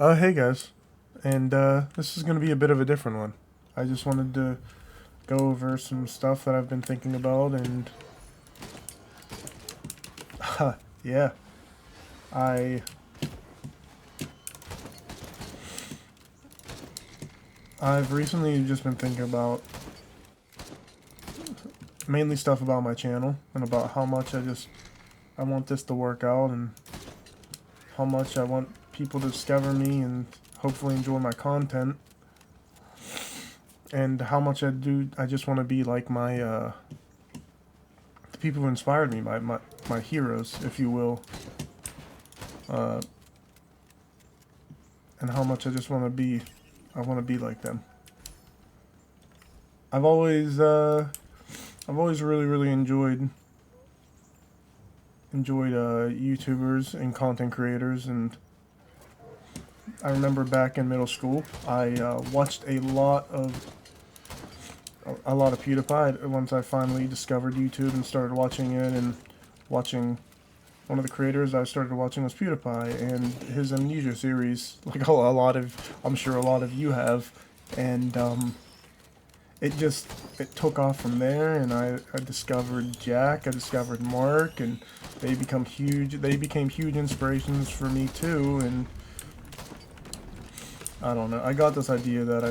Hey guys, and this is gonna be a bit of a different one. I just wanted to go over some stuff that I've been thinking about, and yeah, I I've recently just been thinking about mainly stuff about my channel and about how much I want this to work out and how much I want people to discover me and hopefully enjoy my content and how much I just want to be like my the people who inspired me, my heroes, if you will. Uh, and how much I want to be like them. I've always I've always really enjoyed YouTubers and content creators, and I remember back in middle school I watched a lot of PewDiePie once I finally discovered YouTube and started watching it and watching one of the creators I started watching was PewDiePie and his Amnesia series, like a lot of, I'm sure a lot of you have, and it just it took off from there, and I discovered Jack, I discovered Mark, and they became huge inspirations for me too, and I don't know, I got this idea that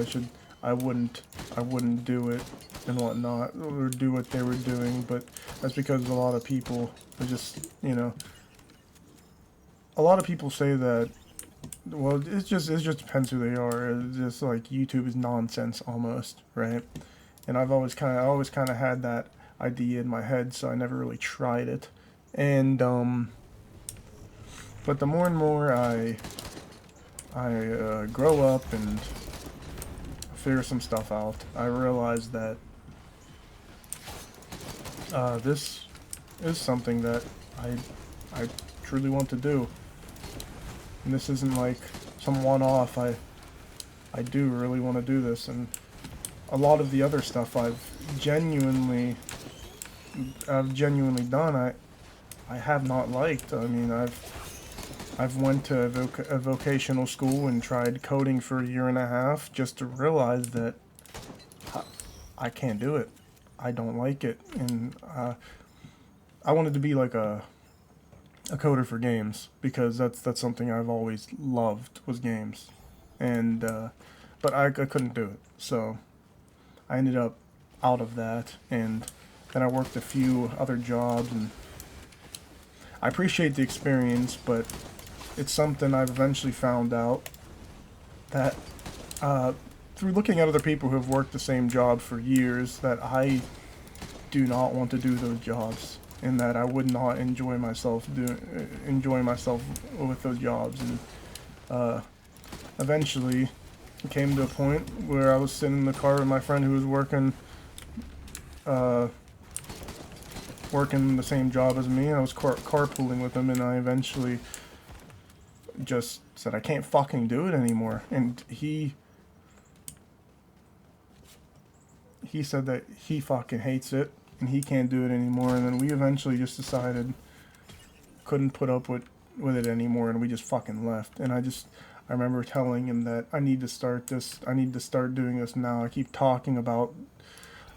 I wouldn't I wouldn't do it and whatnot or do what they were doing, but that's because a lot of people are just, a lot of people say that, well, it just depends who they are. It's just like YouTube is nonsense almost, right? And I always kind of had that idea in my head, so I never really tried it. And but the more and more I grow up and figure some stuff out, I realize that this is something that I truly want to do. And this isn't like some one-off. I do really want to do this, and a lot of the other stuff I've genuinely done. I have not liked. I mean, I've went to a vocational school and tried coding for a year and a half just to realize that I, I can't do it. I don't like it, and I wanted to be like a coder for games because that's something I've always loved was games, and but I couldn't do it. So I ended up out of that, and then I worked a few other jobs, and I appreciate the experience, but it's something I've eventually found out that uh, through looking at other people who have worked the same job for years that I do not want to do those jobs, and that I would not enjoy myself with those jobs, and uh, eventually it came to a point where I was sitting in the car with my friend who was uh, working the same job as me. I was carpooling with him, and I eventually just said I can't fucking do it anymore. And he said that he fucking hates it and he can't do it anymore. And then we eventually just decided couldn't put up with it anymore, and we just fucking left. And I remember telling him that I need to start this. I need to start doing this now. I kept talking about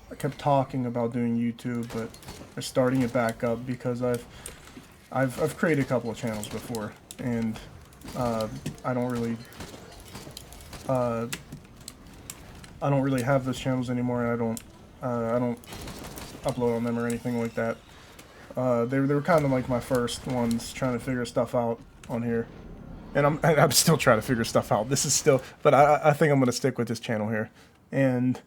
doing YouTube, but I'm starting it back up because I've created a couple of channels before, and uh, I don't really uh, I don't really have those channels anymore, and I don't upload on them or anything like that. They were kind of like my first ones trying to figure stuff out on here, and I'm still trying to figure stuff out. This is still, but I think I'm gonna stick with this channel here, and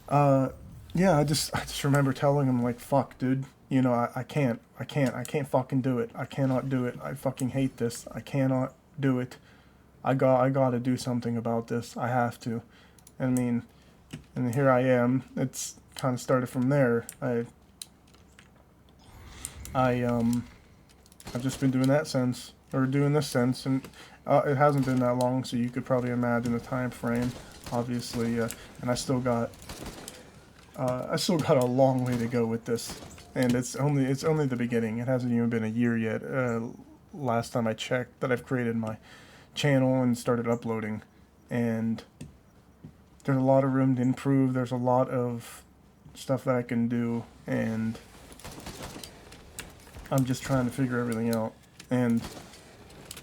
uh, yeah, I just remember telling him like, fuck, dude, I can't fucking do it. I cannot do it. I fucking hate this. I cannot do it. I gotta do something about this. I have to. I mean, and here I am. It's kind of started from there. I I've just been doing that since, or doing this since, and it hasn't been that long, so you could probably imagine the time frame, obviously, and I still got a long way to go with this, and it's only the beginning. It hasn't even been a year yet. Last time I checked, that I've created my channel and started uploading, and there's a lot of room to improve. There's a lot of stuff that I can do, and I'm just trying to figure everything out. And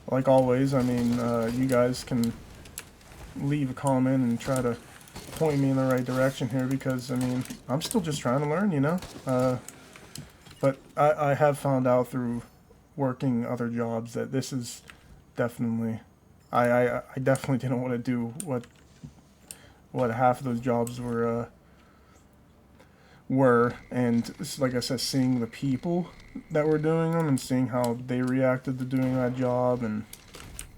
like always, I mean, you guys can leave a comment and try to point me in the right direction here, because I mean, I'm still just trying to learn, you know. But I have found out through working other jobs that this is definitely, I definitely didn't want to do what half of those jobs were, and it's like I said, seeing the people that were doing them and seeing how they reacted to doing that job, and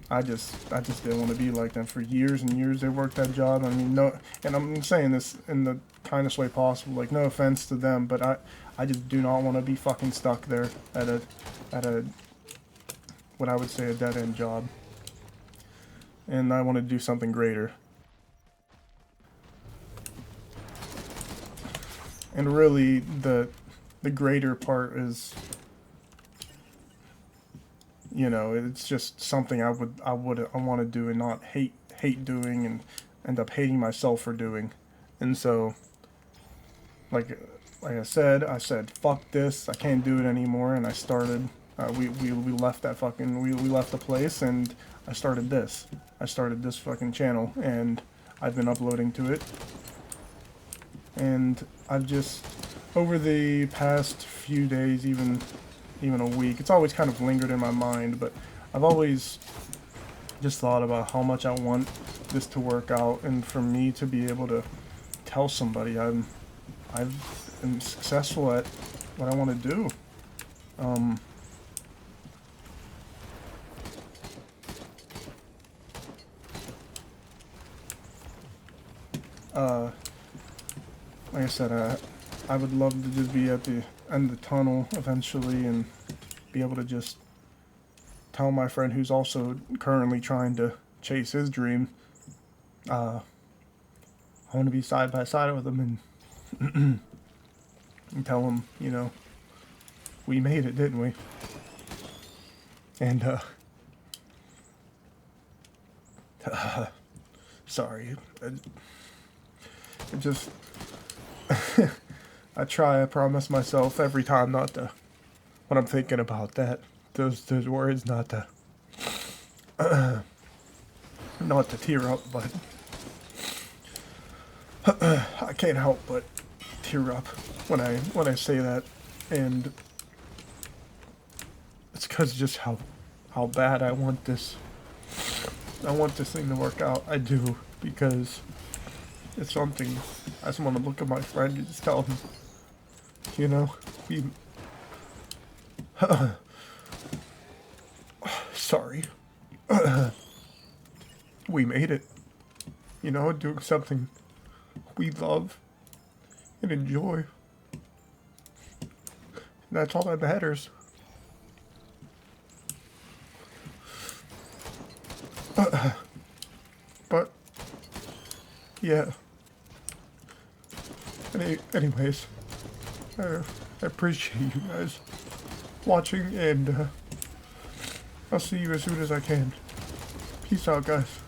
I just didn't want to be like them. For years and years they worked that job. I mean, no, and I'm saying this in the kindest way possible, like, no offense to them, but I just do not want to be fucking stuck there at a what I would say a dead-end job, and I want to do something greater. And really, the greater part is, you know, it's just something I want to do and not hate doing and end up hating myself for doing. And so, like I said fuck this, I can't do it anymore, and I started. We left that fucking we left the place, and I started this. I started this fucking channel, and I've been uploading to it. And I've just, over the past few days, even a week, it's always kind of lingered in my mind, but I've always just thought about how much I want this to work out, and for me to be able to tell somebody I've been successful at what I want to do. Like I said, I would love to just be at the end of the tunnel eventually and be able to just tell my friend who's also currently trying to chase his dream, I want to be side by side with him and, and tell him, you know, we made it, didn't we? And, sorry, it just, I promise myself every time not to, when I'm thinking about that, those words, not to, not to tear up, but I can't help but tear up when I say that, and it's because just how bad I want this thing to work out. I do, because it's something I just want to look at my friend and just tell him, you know, sorry, we made it, you know, doing something we love and enjoy, and that's all that matters. But yeah, anyways, I appreciate you guys watching, and I'll see you as soon as I can. Peace out, guys.